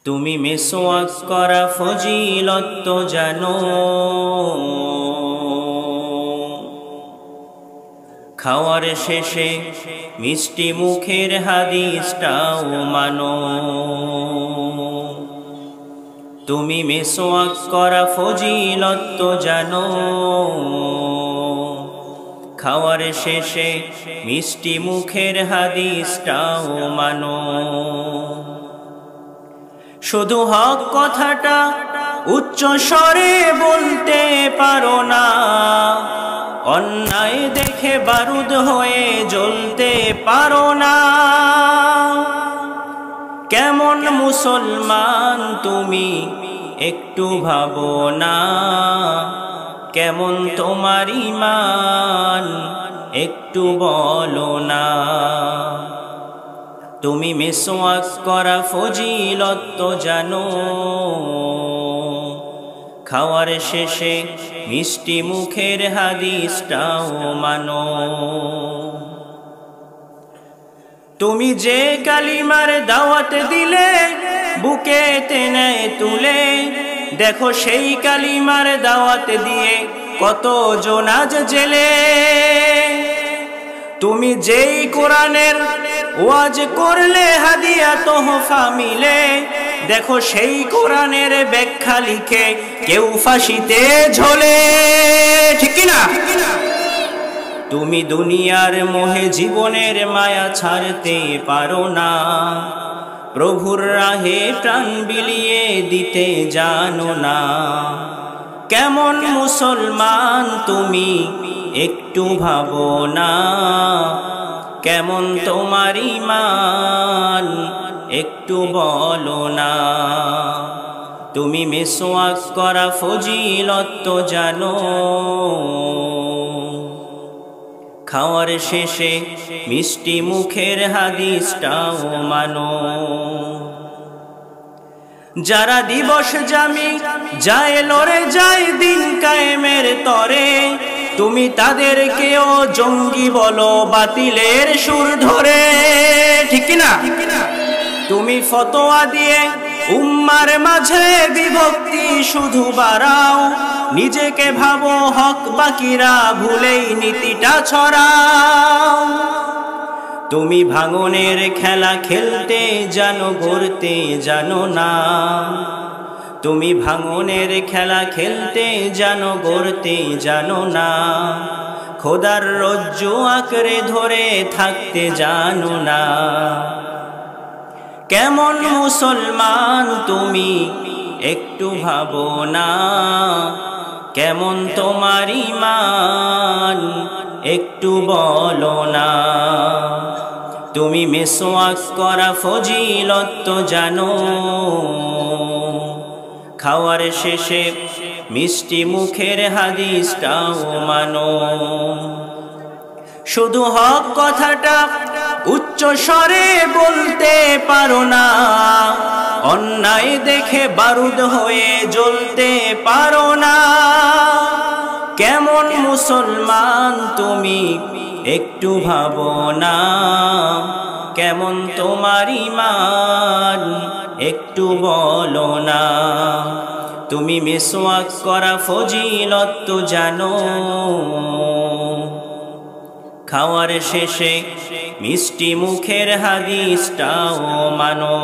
তুমি মিসওয়াক করা ফজিলত তো জানো, খাওয়ার শেষে মিষ্টি মুখের হাদিসটাও মানো। তুমি মিসওয়াক করা ফজিলত তো জানো, খাওয়ার শেষে মিষ্টি মুখের হাদিসটাও মানো। শুধু হক কথাটা উচ্চ স্বরে বলতে পারো না, অন্যায় দেখে বারুদ হয়ে জ্বলতে পারো না। কেমন মুসলমান তুমি একটু ভাবো না, কেমন তোমার ঈমান একটু বলো না। তুমি মিসওয়াক করা ফজিলত তো জানো, খাওয়ার শেষে মিষ্টি মুখের হাদিসটাও মানো। তুমি যে কালিমার দাওয়াত দিলে বুকে টেনে তুলে, দেখো সেই কালিমার দাওয়াত দিয়ে কত জন আজ জেলে। তুমি যেই কোরআনের ওয়াজ করলে হাদিয়া তোহফা মিলে, দেখো সেই কোরআনের ব্যাখ্যা লিখে কেউ ফাঁসিতে ঝোলে, ঠিক না? তুমি দুনিয়ার মোহে জীবনের মায়া ছাড়তে পারো না, প্রভুর রাহে প্রাণ বিলিয়ে দিতে জানো না। কেমন মুসলমান তুমি একটু ভাবো না, কেমন তোমার ঈমান একটু বলো না। তুমি মিসওয়াক করা ফজিলত তো জানো, খাওয়ার শেষে মিষ্টি মুখের হাদিসটাও মানো। যারা দিবস জামি যায় লড়ে যায় দিন কায়েমের তরে, তুমি তাদেরকেও জঙ্গি বলো বাতিলের সুর ধরে, ঠিক না? তুমি ফতোয়া দিয়ে উম্মার মাঝে বিভক্তি শুধু বাড়াও, নিজেকে ভাবো হক বাকিরা ভুলেই নীতিটা ছড়াও। তুমি ভাঙনের খেলা খেলতে জানো, গড়তে জানো না। তুমি ভাঙনের খেলা খেলতে জানো, গড়তে জানো না। খোদার রজ্জু আঁকড়ে ধরে থাকতে জানো না। কেমন মুসলমান তুমি একটু ভাবো না, কেমন তোমার ঈমান একটু বলো না। তুমি মিসওয়াক করা ফজিলত তো জানো, খাওয়ার শেষে মিষ্টি মুখের হাদিসটাও মানো। শুধু হক কথাটা উচ্চ স্বরে বলতে পারো না, অন্যায় দেখে বারুদ হয়ে জ্বলতে পারো না। কেমন মুসলমান তুমি একটু ভাবো না, কেমন তোমার ঈমান একটু বলো না। তুমি মিসওয়াক করা ফজিলত তো জানো, খাওয়ার শেষে মিষ্টি মুখের হাদিসটাও মানো।